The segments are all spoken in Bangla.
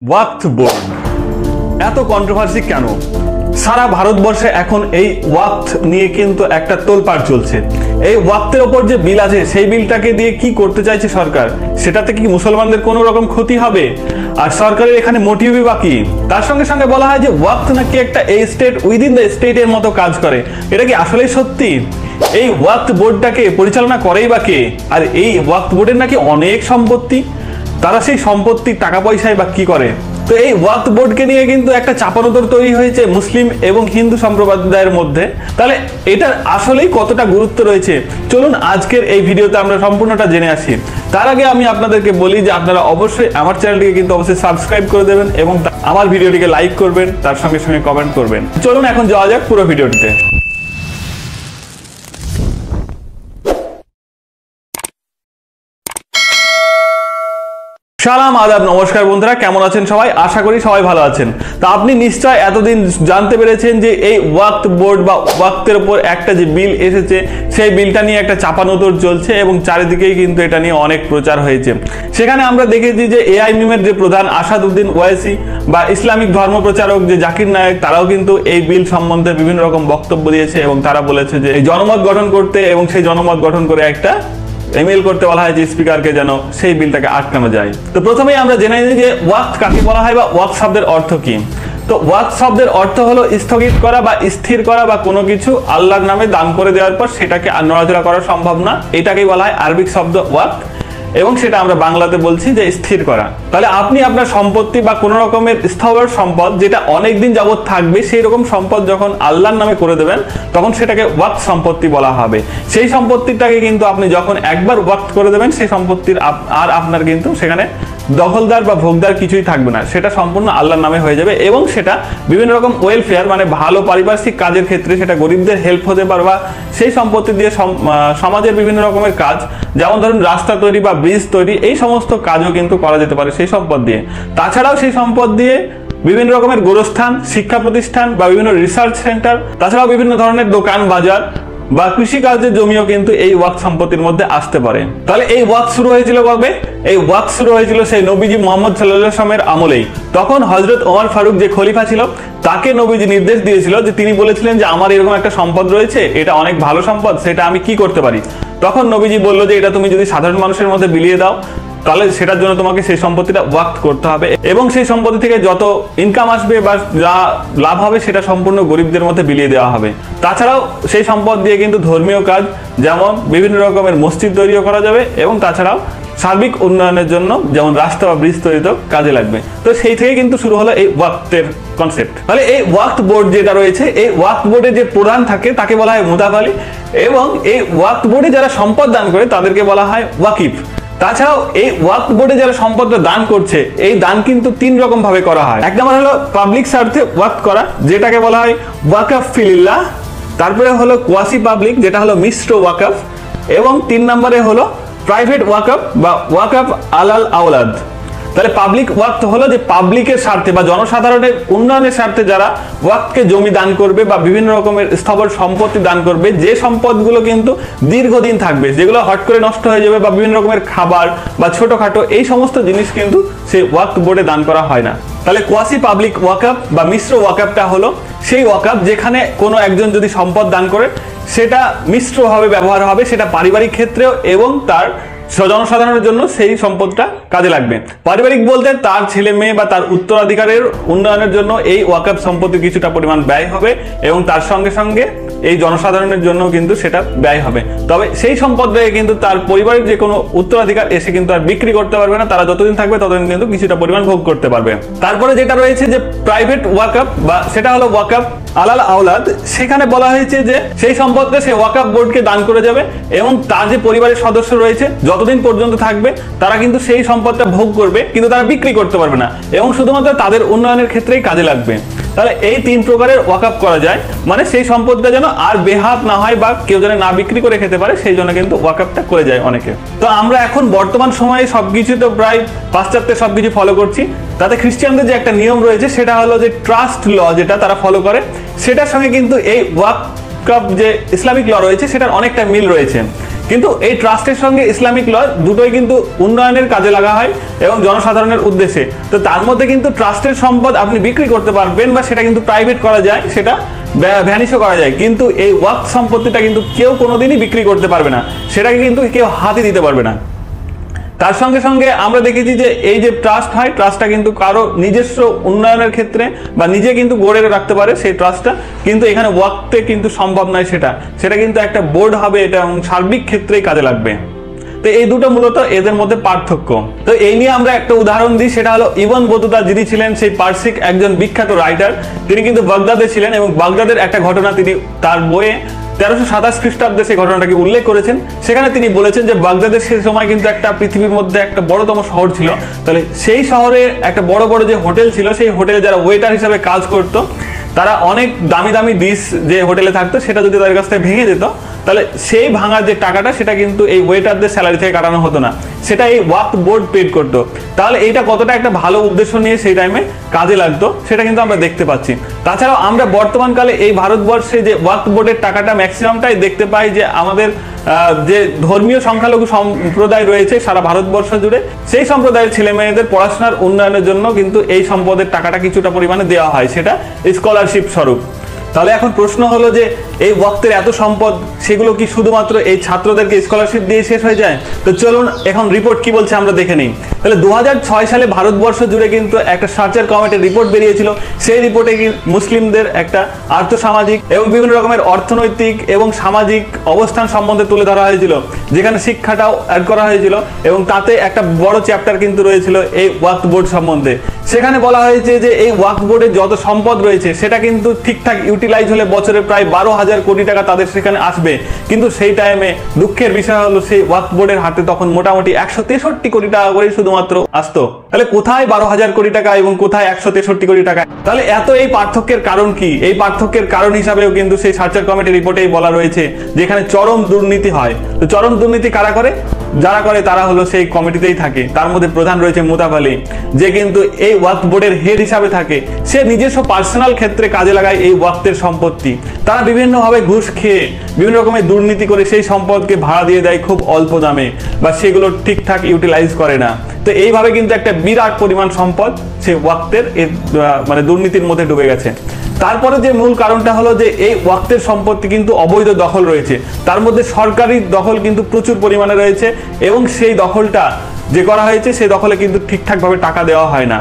ওয়াকফ বোর্ড এত কন্ট্রোভার্সি কেন? সারা ভারতবর্ষে এখন এই ওয়াকফ নিয়ে কিন্তু একটা তোলপাড় চলছে। এই ওয়াকফের ওপর যে বিল আছে সেই বিলটাকে দিয়ে কি করতে চাইছে সরকার, সেটাতে কি মুসলমানদের কোনো রকম ক্ষতি হবে? আর সরকারের এখানে মোটিভই বা কি? তার সঙ্গে সঙ্গে বলা হয় যে ওয়াকফ নাকি একটা এই স্টেট উইদিন দ্য স্টেটের মতো কাজ করে। এটা কি আসলেই সত্যি? এই ওয়াকফ বোর্ডটাকে পরিচালনা করেই বা কে? আর এই ওয়াকফ বোর্ডের নাকি অনেক সম্পত্তি, তারা সেই সম্পত্তির টাকা পয়সায় বা কি করে? তো এই ওয়াকফ বোর্ডকে নিয়ে কিন্তু একটা চাপানোতর তৈরি হয়েছে মুসলিম এবং হিন্দু সম্প্রদায়ের মধ্যে। তাহলে এটার আসলেই কতটা গুরুত্ব রয়েছে, চলুন আজকের এই ভিডিওতে আমরা সম্পূর্ণটা জেনে আসি। তার আগে আমি আপনাদেরকে বলি যে আপনারা অবশ্যই আমার চ্যানেলটিকে কিন্তু অবশ্যই সাবস্ক্রাইব করে দেবেন এবং আমার ভিডিওটিকে লাইক করবেন, তার সঙ্গে সঙ্গে কমেন্ট করবেন। চলুন এখন যাওয়া যাক পুরো ভিডিওটিতে। সালাম আদাব, নমস্কার বন্ধুরা, কেমন আছেন সবাই? আশা করি সবাই ভালো আছেন। তা আপনি নিশ্চয় এতদিন জানতে পেরেছেন যে এই ওয়াকফ বোর্ড বা ওয়াকফের উপর একটা যে বিল এসেছে সেই বিলটা নিয়ে একটা চাপানোতর চলছে এবং চারিদিকেই কিন্তু এটা নিয়ে অনেক প্রচার হয়েছে। সেখানে আমরা দেখেছি যে এআইএমএম-এর যে প্রধান আসাদউদ্দিন ওয়াইসি বা ইসলামিক ধর্ম প্রচারক যে জাকির নায়েক, তারাও কিন্তু এই বিল সম্বন্ধে বিভিন্ন রকম বক্তব্য দিয়েছে এবং তারা বলেছে যে এই জনমত গঠন করতে এবং সেই জনমত গঠন করে একটা ইমেল করতে বলা হয় যে স্পিকারকে যেন সেই বিলটাকে আটকানো যায়। তো প্রথমেই আমরা জেনে নিই যে ওয়াকফ কাকে বলা হয় বা ওয়াকফ শব্দের অর্থ কি। তো ওয়াকফ শব্দের অর্থ হলো স্থগিত করা বা স্থির করা বা কোনো কিছু আল্লাহর নামে দান করে দেওয়ার পর সেটাকে আর নড়াচড়া করা সম্ভব না, এটাকেই বলা হয় আরবিক শব্দ ওয়াকফ, এবং সেটা আমরা বাংলাতে বলছি যে স্থির করা। তাহলে আপনি আপনার সম্পত্তি বা কোনো রকমের স্থাবর সম্পদ যেটা অনেকদিন যাবত থাকবে সেই রকম সম্পদ যখন আল্লাহর নামে করে দেবেন তখন সেটাকে ওয়াকফ সম্পত্তি বলা হবে। সেই সম্পত্তিটাকে কিন্তু আপনি যখন একবার ওয়াকফ করে দেবেন সেই সম্পত্তির আর আপনার কিন্তু সেখানে দখলদার বা ভোগদার কিছুই থাকবে না, সেটা সম্পূর্ণ আল্লাহর নামে হয়ে যাবে এবং সেটা বিভিন্ন রকম ওয়েলফেয়ার মানে ভালো পারিপার্শ্বিক কাজের ক্ষেত্রে সেটা গরিবদের হেল্প হতে পারে বা সেই সম্পত্তি দিয়ে সমাজের বিভিন্ন রকমের কাজ, যেমন ধরুন রাস্তা তৈরি বা ব্রিজ তৈরি, এই সমস্ত কাজও কিন্তু করা যেতে পারে সেই সম্পদ দিয়ে। তাছাড়াও সেই সম্পদ দিয়ে বিভিন্ন রকমের গোরস্থান, শিক্ষা প্রতিষ্ঠান বা বিভিন্ন রিসার্চ সেন্টার, তাছাড়াও বিভিন্ন ধরনের দোকান বাজার বা কৃষিকাজের জমিও কিন্তু এই ওয়াকফ সম্পত্তির মধ্যে আসতে পারে। তাহলে এই ওয়াকফ শুরু হয়েছিল কবে? এই ওয়াকফ শুরু হয়েছিল সেই নবীজি মুহাম্মদ সাল্লাল্লাহু আলাইহি ওয়াসাল্লামের আমলেই। তখন হযরত ওমর ফারুক যে খলিফা ছিল তাকে নবীজি নির্দেশ দিয়েছিল যে তিনি বলেছিলেন যে আমার এরকম একটা সম্পদ রয়েছে, এটা অনেক ভালো সম্পদ, সেটা আমি কি করতে পারি? তখন নবীজি বলল যে এটা তুমি যদি সাধারণ মানুষের মধ্যে বিলিয়ে দাও তাহলে সেটার জন্য তোমাকে সেই সম্পত্তিটা ওয়াকফ করতে হবে এবং সেই সম্পত্তি থেকে যত ইনকাম আসবে বা যা লাভ হবে সেটা সম্পূর্ণ গরিবদের মধ্যে বিলিয়ে দেওয়া হবে। তাছাড়াও সেই সম্পদ দিয়ে কিন্তু ধর্মীয় কাজ যেমন বিভিন্ন রকমের মসজিদ তৈরিও করা যাবে এবং তাছাড়াও সার্বিক উন্নয়নের জন্য যেমন রাস্তা বা ব্রিজ তৈরিতেও কাজে লাগবে। তো সেই থেকে কিন্তু শুরু হলো এই ওয়াকফের কনসেপ্ট। তাহলে এই ওয়াকফ বোর্ড যেটা রয়েছে, এই ওয়াকফ বোর্ডের যে প্রধান থাকে তাকে বলা হয় মুদাফালি এবং এই ওয়াকফ বোর্ডে যারা সম্পদ দান করে তাদেরকে বলা হয় ওয়াকিফ। তাছাড়াও এই ওয়াকফ বোর্ডে যারা সম্পদটা দান করছে এই দান কিন্তু তিন রকম ভাবে করা হয়। এক নম্বর হলো পাবলিক স্বার্থে ওয়াকফ করা, যেটাকে বলা হয় ওয়াকফ ফিলিল্লাহ। তারপরে হলো কোয়াসি পাবলিক, যেটা হলো মিশ্র ওয়াকফ, এবং তিন নম্বরে হলো প্রাইভেট ওয়াকফ বা ওয়াকফ আলাল আওলাদ। তাহলে পাবলিক ওয়াকফ হলো যে পাবলিকের স্বার্থে বা জনসাধারণের উন্নয়নের স্বার্থে যারা ওয়াকফকে জমি দান করবে বা বিভিন্ন রকমের স্থাবর সম্পত্তি দান করবে, যে সম্পদগুলো কিন্তু দীর্ঘদিন থাকবে, যেগুলো হট করে নষ্ট হয়ে যাবে বা বিভিন্ন রকমের খাবার বা ছোটখাটো এই সমস্ত জিনিস কিন্তু সেই ওয়াকফ বোর্ডে দান করা হয় না। তাহলে কোয়াসি পাবলিক ওয়াকফ বা মিশ্র ওয়াকফটা হলো সেই ওয়াকফ যেখানে কোনো একজন যদি সম্পদ দান করে সেটা মিশ্রভাবে ব্যবহার হবে, সেটা পারিবারিক ক্ষেত্রেও এবং তার জনসাধারণের জন্য সেই সম্পদটা কাজে লাগবে। পারিবারিক বলতে তার ছেলে মেয়ে বা তার উত্তরাধিকারের উন্নয়নের জন্য এই ওয়াকফ সম্পত্তি কিছুটা পরিমাণ ব্যয় হবে এবং তার সঙ্গে সঙ্গে এই জনসাধারণের জন্য কিন্তু সেটা ব্যয় হবে। তবে সেই সম্পদটাকে কিন্তু তার পরিবারের যে কোনো উত্তরাধিকার এসে কিন্তু আর বিক্রি করতে পারবে না, তারা যতদিন থাকবে ততদিন কিন্তু কিছুটা পরিমাণ ভোগ করতে পারবে। তারপরে যেটা রয়েছে যে প্রাইভেট ওয়াকফ বা সেটা হলো ওয়াকফ আলাল আওলাদ, সেখানে বলা হয়েছে যে সেই সম্পদটা সে ওয়াকফ বোর্ডকে দান করে যাবে এবং তার যে পরিবারের সদস্য রয়েছে যতদিন পর্যন্ত থাকবে তারা কিন্তু সেই সম্পদটা ভোগ করবে, কিন্তু তারা বিক্রি করতে পারবে না এবং শুধুমাত্র তাদের উন্নয়নের ক্ষেত্রেই কাজে লাগবে। তাহলে এই তিন প্রকারের ওয়াকফ করা যায়, মানে সেই সম্পদটা যেন আর বেহাত না হয় বা কেউ যেন না বিক্রি করে খেতে পারে, সেই জন্য কিন্তু ওয়াকফটা করে যায় অনেকে। তো আমরা এখন বর্তমান সময়ে সবকিছু তো প্রায় পাশ্চাত্যের সবকিছু ফলো করছি, তাতে খ্রিস্টানদের যে একটা নিয়ম রয়েছে সেটা হলো যে ট্রাস্ট ল, যেটা তারা ফলো করে সেটার সঙ্গে কিন্তু এই ওয়াকফ যে ইসলামিক ল রয়েছে সেটার অনেকটা মিল রয়েছে। কিন্তু এই ট্রাস্টের সঙ্গে ইসলামিক ল দুটোই কিন্তু উন্নয়নের কাজে লাগা হয় এবং জনসাধারণের উদ্দেশ্যে। তো তার মধ্যে কিন্তু ট্রাস্টের সম্পদ আপনি বিক্রি করতে পারবেন বা সেটা কিন্তু প্রাইভেট করা যায়, সেটা ভ্যানিশও করা যায়, কিন্তু এই ওয়াক্ফ সম্পত্তিটা কিন্তু কেউ কোনোদিনই বিক্রি করতে পারবে না, সেটাকে কিন্তু কেউ হাতে দিতে পারবে না। তার সঙ্গে সঙ্গে আমরা দেখেছি যে এই যে ট্রাস্ট হয়, ট্রাস্টটা কিন্তু কারো নিজস্ব উন্নয়নের ক্ষেত্রে বা নিজে কিন্তু গড়ে রাখতে পারে সেই ট্রাস্টটা, কিন্তু এখানে ওয়াক্ফে কিন্তু সম্ভব নয়, সেটা কিন্তু একটা বোর্ড হবে, এটা সার্বিক ক্ষেত্রেই কাজে লাগবে। তো এই দুটো মূলত এদের মধ্যে পার্থক্য। তো এই নিয়ে আমরা একটা উদাহরণ দিই, সেটা হলো ইবন বতুতা, যিনি ছিলেন সেই পার্সিক একজন বিখ্যাত রাইটার। তিনি কিন্তু বাগদাদে ছিলেন এবং বাগদাদের একটা ঘটনা তিনি তার বইয়ে 1327 খ্রিস্টাব্দে সেই ঘটনাটাকে উল্লেখ করেছেন। সেখানে তিনি বলেছেন যে বাগদাদের সেই সময় কিন্তু একটা পৃথিবীর মধ্যে একটা বড়তম শহর ছিল। তাহলে সেই শহরে একটা বড় বড় যে হোটেল ছিল, সেই হোটেলে যারা ওয়েটার হিসাবে কাজ করতো, তারা অনেক দামি দামি ডিশ যে হোটেলে থাকতো সেটা যদি তাদের কাছ থেকে ভেঙে যেত, তাহলে সেই ভাঙার যে টাকাটা সেটা কিন্তু এই ওয়েটারদের স্যালারি থেকে কাটানো হতো না, সেটা এই ওয়াক্ফ বোর্ড পেড করতো। তাহলে এইটা কতটা একটা ভালো উদ্দেশ্য নিয়ে সেই টাইমে কাজে লাগতো সেটা কিন্তু আমরা দেখতে পাচ্ছি। তাছাড়াও আমরা বর্তমানকালে এই ভারতবর্ষে যে ওয়াক্ফ বোর্ডের টাকাটা ম্যাক্সিমামটাই দেখতে পাই যে আমাদের যে ধর্মীয় সংখ্যালঘু সম্প্রদায় রয়েছে সারা ভারতবর্ষ জুড়ে, সেই সম্প্রদায়ের ছেলে মেয়েদের পড়াশোনার উন্নয়নের জন্য কিন্তু এই সম্পদের টাকাটা কিছুটা পরিমাণে দেওয়া হয়, সেটা স্কলারশিপ স্বরূপ। তাহলে এখন প্রশ্ন হলো যে এই ওয়াক্ফের এত সম্পদ, সেগুলো কি শুধুমাত্র এই ছাত্রদেরকে স্কলারশিপ দিয়ে শেষ হয়ে যায়? তো চলুন এখন রিপোর্ট কি বলছে আমরা দেখে নিই। তাহলে 2006 সালে ভারতবর্ষ জুড়ে কিন্তু একটা সার্চার কমিটির রিপোর্ট বেরিয়েছিল। সেই রিপোর্টে মুসলিমদের একটা আর্থসামাজিক এবং বিভিন্ন রকমের অর্থনৈতিক এবং সামাজিক অবস্থান সম্বন্ধে তুলে ধরা হয়েছিল, যেখানে শিক্ষাটাও অ্যাড করা হয়েছিল এবং তাতে একটা বড় চ্যাপ্টার কিন্তু রয়েছিল এই ওয়াক্ফ বোর্ড সম্বন্ধে। সেখানে বলা হয়েছে যে এই ওয়াক্ফ বোর্ডের যত সম্পদ রয়েছে সেটা কিন্তু ঠিকঠাক ইউটিলাইজ হলে বছরে প্রায় 12,000 কোটি টাকা তাদের সেখানে আসবে, কিন্তু সেই টাইমে দুঃখের বিষয় হলো সেই ওয়াক্ফ বোর্ডের হাতে তখন মোটামুটি 163 কোটি টাকা করে শুধুমাত্র আসতো। তাহলে কোথায় 12,000 কোটি টাকা এবং কোথায় 163 কোটি টাকা? তাহলে এত এই পার্থক্যের কারণ কি? এই পার্থক্যের কারণ হিসাবেও কিন্তু সেই সার্চার কমিটির রিপোর্টেই বলা রয়েছে যেখানে চরম দুর্নীতি হয়। তো চরম দুর্নীতি কারা করে? যারা করে তারা হলো সেই কমিটিতেই থাকে। তার মধ্যে প্রধান রয়েছে মুতাব আলী, যে কিন্তু এই ওয়াক্ফ বোর্ডের হেড হিসাবে থাকে। সে নিজস্ব পার্সোনাল ক্ষেত্রে কাজে লাগায় এই ওয়াক্ফের সম্পত্তি। তারা বিভিন্নভাবে ঘুষ খেয়ে বিভিন্ন রকমের দুর্নীতি করে সেই সম্পদকে ভাড়া দিয়ে দেয় খুব অল্প দামে, বা সেগুলো ঠিকঠাক ইউটিলাইজ করে না। তো এইভাবে কিন্তু একটা বিরাট পরিমাণ সম্পদ সে ওয়াক্ফের মানে দুর্নীতির মধ্যে ডুবে গেছে। তারপরে যে মূল কারণটা হলো যে এই ওয়াক্ফের সম্পত্তি কিন্তু অবৈধ দখল রয়েছে, তার মধ্যে সরকারি দখল কিন্তু প্রচুর পরিমাণে রয়েছে এবং সেই দখলটা যে করা হয়েছে সেই দখলে কিন্তু ঠিকঠাকভাবে টাকা দেওয়া হয় না।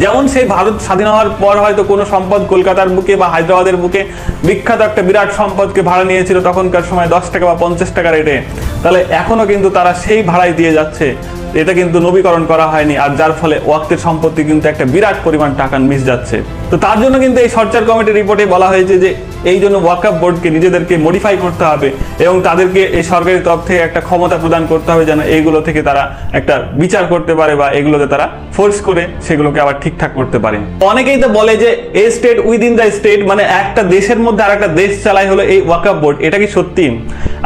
যেমন সেই ভারত স্বাধীন হওয়ার পর হয়তো কোনো সম্পদ কলকাতার বুকে বা হায়দ্রাবাদের বুকে বিখ্যাত একটা বিরাট সম্পদকে ভাড়া নিয়েছিল তখনকার সময় 10 টাকা বা 50 টাকা রেটে, তাহলে এখনো কিন্তু তারা সেই ভাড়ায় দিয়ে যাচ্ছে। এটা কিন্তু নবীকরণ করা হয়নি, আর যার ফলে ওয়াক্ফের সম্পত্তি কিন্তু একটা বিরাট পরিমাণ টাকা মিস যাচ্ছে। তো তার জন্য কিন্তু এই সার্চার কমিটির রিপোর্টে বলা হয়েছে যে এই জন্য ওয়াকফ বোর্ডকে নিজেদেরকে মডিফাই করতে হবে এবং তাদেরকে এই সরকারি তরফ থেকে একটা ক্ষমতা প্রদান করতে হবে যেন এইগুলো থেকে তারা একটা বিচার করতে পারে বা এগুলোতে তারা ফোর্স করে সেগুলোকে আবার ঠিকঠাক করতে পারে। অনেকেই তো বলে যে a state within the state, মানে একটা দেশের মধ্যে আর একটা দেশ চালায় হলো এই ওয়াকফ বোর্ড। এটা কি সত্যি?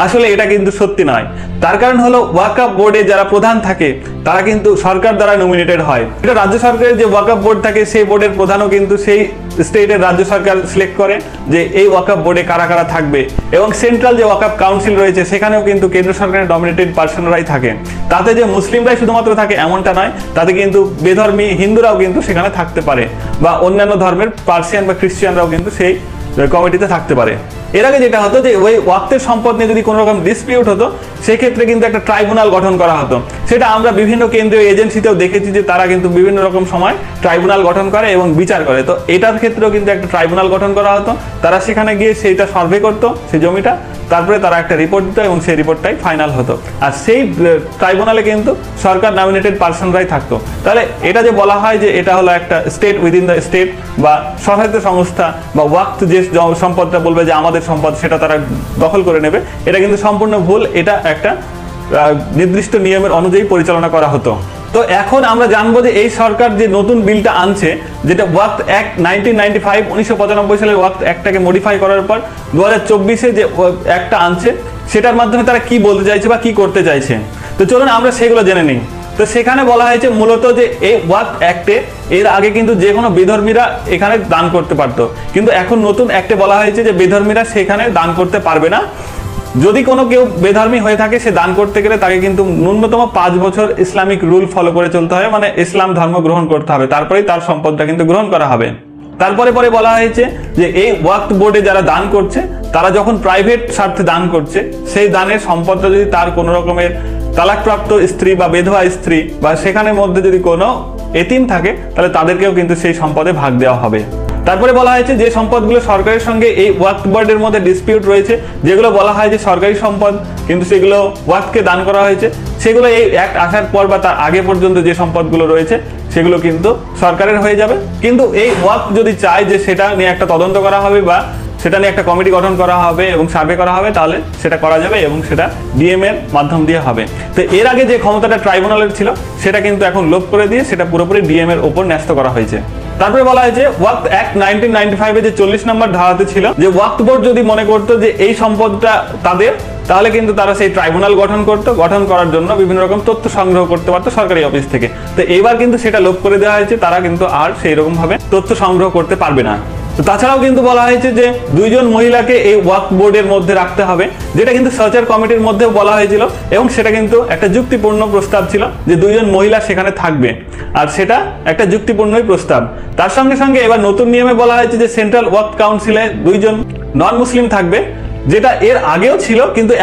আসলে এটা কিন্তু সত্যি নয়। তার কারণ হলো ওয়াকফ বোর্ডে যারা প্রধান থাকে তারা কিন্তু সরকার দ্বারা নমিনেটেড হয়। এটা রাজ্য সরকারের যে ওয়াকফ বোর্ড থাকে সেই বোর্ডের প্রধানও কিন্তু সেই স্টেটের রাজ্য সরকার সিলেক্ট করে যে এই ওয়াকফ বোর্ডে কারা কারা থাকবে, এবং সেন্ট্রাল যে ওয়াকফ কাউন্সিল রয়েছে সেখানেও কিন্তু কেন্দ্র সরকারের নমিনেটেড পার্সনরাই থাকে। তাতে যে মুসলিমরাই শুধুমাত্র থাকে এমনটা নয়, তাতে কিন্তু বেধর্মী হিন্দুরাও কিন্তু সেখানে থাকতে পারে, বা অন্যান্য ধর্মের পার্সিয়ান বা খ্রিস্টানরাও কিন্তু সেই কমিটিতে থাকতে পারে। এর আগে যেটা হতো যে ওই ওয়াক্ফের সম্পদ নিয়ে যদি কোনো রকম ডিসপিউট হতো সেক্ষেত্রে কিন্তু একটা ট্রাইব্যুনাল গঠন করা হতো। সেটা আমরা বিভিন্ন কেন্দ্রীয় এজেন্সিতেও দেখেছি যে তারা কিন্তু বিভিন্ন রকম সময় ট্রাইব্যুনাল গঠন করে এবং বিচার করে। তো এটার ক্ষেত্রেও কিন্তু একটা ট্রাইব্যুনাল গঠন করা হতো। তারা সেখানে গিয়ে সেইটা সার্ভে করতো সেই জমিটা, তারপরে তারা একটা রিপোর্ট দিত এবং সেই রিপোর্টটাই ফাইনাল হতো। আর সেই ট্রাইব্যুনালে কিন্তু সরকার নমিনেটেড পার্সনরাই থাকতো। তাহলে এটা যে বলা হয় যে এটা হলো একটা স্টেট উইদিন দ্য স্টেট বা স্বশাসিত সংস্থা বা ওয়াক্ফ যে সম্পদটা বলবে যে আমাদের সম্পদ সেটা তারা দখল করে নেবে, এটা কিন্তু সম্পূর্ণ ভুল। এটা একটা নির্দিষ্ট নিয়মের অনুযায়ী পরিচালনা করা হতো। তো এখন আমরা জানবো যে এই সরকার যে নতুন বিলটা আনছে, যেটা ওয়াক্ফ অ্যাক্ট 1995 1995 সালের ওয়াক্ফ অ্যাক্টটাকে মডিফাই করার পর 2024-এ যে অ্যাক্টটা আনছে সেটার মাধ্যমে তারা কি বলতে চাইছে বা কি করতে চাইছে, তো চলুন আমরা সেগুলো জেনে নিই। তো সেখানে বলা হয়েছে মূলত যে এই ওয়াক্ফ অ্যাক্টে এর আগে কিন্তু যে কোনো বেধর্মীরা এখানে দান করতে পারতো, কিন্তু এখন নতুন অ্যাক্টে বলা হয়েছে যে বেধর্মীরা সেখানে দান করতে পারবে না। যদি কোনো কেউ বেধর্মী হয়ে থাকে, সে দান করতে গেলে তাকে কিন্তু ন্যূনতম 5 বছর ইসলামিক রুল ফলো করে চলতে হবে, মানে ইসলাম ধর্ম গ্রহণ করতে হবে, তারপরেই তার সম্পদটা কিন্তু গ্রহণ করা হবে। তারপরে বলা হয়েছে যে এই ওয়াক্ফ বোর্ডে যারা দান করছে তারা যখন প্রাইভেট স্বার্থে দান করছে, সেই দানের সম্পদটা যদি তার কোনো রকমের তালাকপ্রাপ্ত স্ত্রী বা বিধবা স্ত্রী বা সেখানের মধ্যে যদি কোনো এতিম থাকে, তাহলে তাদেরকেও কিন্তু সেই সম্পদে ভাগ দেওয়া হবে। তারপরে বলা হয়েছে যে সম্পদগুলো সরকারের সঙ্গে এই ওয়াক্ফ বোর্ডের মধ্যে ডিসপিউট রয়েছে, যেগুলো বলা হয় যে সরকারি সম্পদ কিন্তু সেগুলো ওয়াক্ফকে দান করা হয়েছে, সেগুলো এই অ্যাক্ট আসার পর বা তার আগে পর্যন্ত যে সম্পদগুলো রয়েছে সেগুলো কিন্তু সরকারের হয়ে যাবে। কিন্তু এই ওয়াক্ফ যদি চায় যে সেটা নিয়ে একটা তদন্ত করা হবে বা সেটা নিয়ে একটা কমিটি গঠন করা হবে এবং সার্ভে করা হবে, তাহলে সেটা করা যাবে এবং সেটা ডিএম এর মাধ্যম দিয়ে হবে। তো এর আগে যে ক্ষমতাটা ট্রাইব্যুনালের ছিল সেটা কিন্তু এখন লোপ করে দিয়ে সেটা পুরোপুরি ডিএম এর উপর ন্যস্ত করা হয়েছে। তারপরে বলা হয়েছে ওয়াক্ফ অ্যাক্ট 1995 এ যে 40 নম্বর ধারাতে ছিল যে ওয়াক্ফ বোর্ড যদি মনে করতো যে এই সম্পদটা তাদের, তাহলে কিন্তু তারা সেই ট্রাইব্যুনাল গঠন করতো, গঠন করার জন্য বিভিন্ন রকম তথ্য সংগ্রহ করতে পারতো সরকারি অফিস থেকে। তো এবার কিন্তু সেটা লোপ করে দেওয়া হয়েছে, তারা কিন্তু আর সেই রকম ভাবে তথ্য সংগ্রহ করতে পারবে না। তো তাছাড়াও কিন্তু বলা হয়েছে যে 2 জন মহিলাকে এই ওয়াক্ফ বোর্ডের মধ্যে রাখতে হবে, যেটা কিন্তু সার্চার কমিটির মধ্যে বলা হয়েছিল এবং সেটা কিন্তু একটা যুক্তিপূর্ণ প্রস্তাব ছিল যে 2 জন মহিলা সেখানে থাকবে, আর সেটা একটা যুক্তিপূর্ণই প্রস্তাব। তার সঙ্গে সঙ্গে এবার নতুন নিয়মে বলা হয়েছে যে সেন্ট্রাল ওয়াক্ফ কাউন্সিলে 2 জন নন মুসলিম থাকবে, যেটা এর আগেও ছিল কিন্তু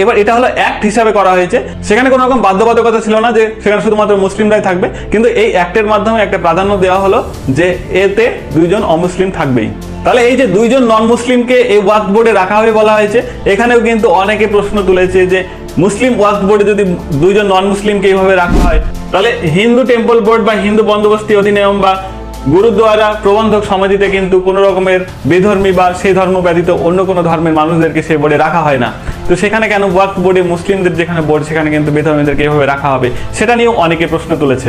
এবার এটা হলো অ্যাক্ট হিসাবে করা হয়েছে। সেখানে কোনো রকম বাধ্যবাধকতা ছিল না যে সেখানে শুধুমাত্র মুসলিমরাই থাকবে, কিন্তু এই অ্যাক্টের মাধ্যমে একটা প্রাধান্য দেওয়া হলো যে এতে 2 জন অমুসলিম থাকবেই। তাহলে এই যে 2 জন নন মুসলিমকে এই ওয়াক্ফ বোর্ডে রাখা হবে বলা হয়েছে, এখানেও কিন্তু অনেকে প্রশ্ন তুলেছে যে মুসলিম ওয়াক্ফ বোর্ডে যদি 2 জন নন মুসলিমকে এইভাবে রাখা হয়, তাহলে হিন্দু টেম্পল বোর্ড বা হিন্দু বন্দোবস্তি অধিনিয়ম বা গুরুদ্বারা প্রবন্ধক সমিতিতে কিন্তু কোনো রকমের বেধর্মী বা সেই ধর্ম ব্যতীত অন্য কোনো ধর্মের মানুষদেরকে সেই বোর্ডে রাখা হয় না। তো সেখানে কেন ওয়াক্ফ বোর্ডে মুসলিমদের যেখানে বোর্ড সেখানে কিন্তু বেধর্মীদেরকে এভাবে রাখা হবে, সেটা নিয়েও অনেকে প্রশ্ন তুলেছে।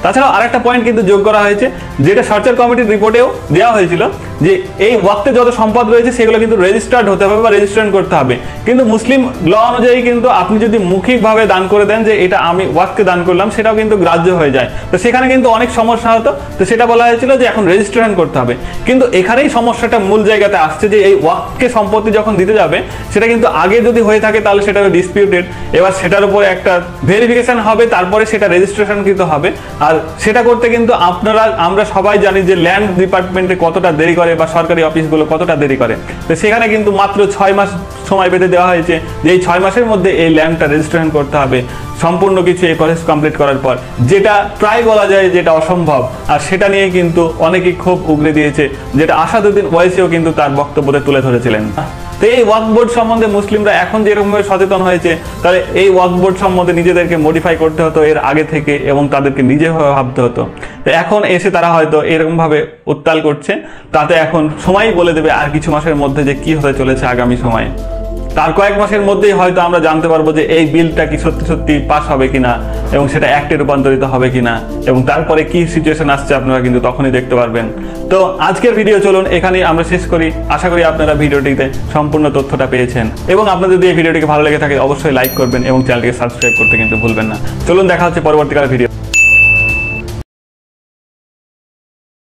তাছাড়াও আরেকটা পয়েন্ট কিন্তু যোগ করা হয়েছে, যেটা সার্চার কমিটির রিপোর্টেও দেওয়া হয়েছিল, যে এই ওয়াক্ফে যত সম্পদ রয়েছে সেগুলো কিন্তু রেজিস্টার্ড হতে হবে বা রেজিস্ট্রেশন করতে হবে। কিন্তু মুসলিম ল অনুযায়ী কিন্তু আপনি যদি মৌখিকভাবে দান করে দেন যে এটা আমি ওয়াক্ফকে দান করলাম, সেটাও কিন্তু গ্রাহ্য হয়ে যায়। তো সেখানে কিন্তু অনেক সমস্যা হতো, তো সেটা বলা হয়েছিল যে এখন রেজিস্ট্রেশন করতে হবে। কিন্তু এখানেই সমস্যাটা মূল জায়গাতে আসছে যে এই ওয়াক্ফকে সম্পত্তি যখন দিতে যাবে, সেটা কিন্তু আগে যদি হয়ে থাকে তাহলে সেটা ডিসপিউটেড, এবার সেটার উপর একটা ভেরিফিকেশন হবে, তারপরে সেটা রেজিস্ট্রেশন কিন্তু হবে। আর সেটা করতে কিন্তু আমরা সবাই জানি যে ল্যান্ড ডিপার্টমেন্টে কতটা দেরি করে বা সরকারি অফিসগুলো কতটা দেরি করে। তো সেখানে কিন্তু মাত্র 6 মাস সময় পেতে দেওয়া হয়েছে, যে এই 6 মাসের মধ্যে এই ল্যান্ডটা রেজিস্ট্রেশন করতে হবে সম্পূর্ণ কিছু এই প্রসেস কমপ্লিট করার পর, যেটা প্রায় বলা যায় যেটা অসম্ভব। আর সেটা নিয়ে কিন্তু অনেকেই ক্ষোভ উগরে দিয়েছে, যেটা আসাদুদ্দিন ওয়াইসিও কিন্তু তার বক্তব্যতে তুলে ধরেছিলেন। তো এই ওয়াক্ফ বোর্ড সম্বন্ধে মুসলিমরা এখন যেরকমভাবে সচেতন হয়েছে, তাহলে এই ওয়াক্ফ বোর্ড সম্বন্ধে নিজেদেরকে মডিফাই করতে হতো এর আগে থেকে, এবং তাদেরকে নিজেভাবে ভাবতে হতো। তো এখন এসে তারা হয়তো এরকমভাবে উত্তাল করছে, তাতে এখন সময়ই বলে দেবে আর কিছু মাসের মধ্যে যে কি হতে চলেছে আগামী সময়ে। তার কয়েক মাসের মধ্যেই হয়তো আমরা জানতে পারবো যে এই বিলটা কি সত্যি সত্যি পাস হবে কিনা এবং সেটা অ্যাক্টে রূপান্তরিত হবে কিনা, এবং তারপরে কি সিচুয়েশন আসছে আপনারা কিন্তু তখনই দেখতে পারবেন। তো আজকের ভিডিও চলুন এখানেই আমরা শেষ করি। আশা করি আপনারা ভিডিওটিতে সম্পূর্ণ তথ্যটা পেয়েছেন, এবং আপনাদের যদি এই ভিডিওটিকে ভালো লেগে থাকে অবশ্যই লাইক করবেন এবং চ্যানেলটিকে সাবস্ক্রাইব করতে কিন্তু ভুলবেন না। চলুন দেখা হচ্ছে পরবর্তীকালে ভিডিও।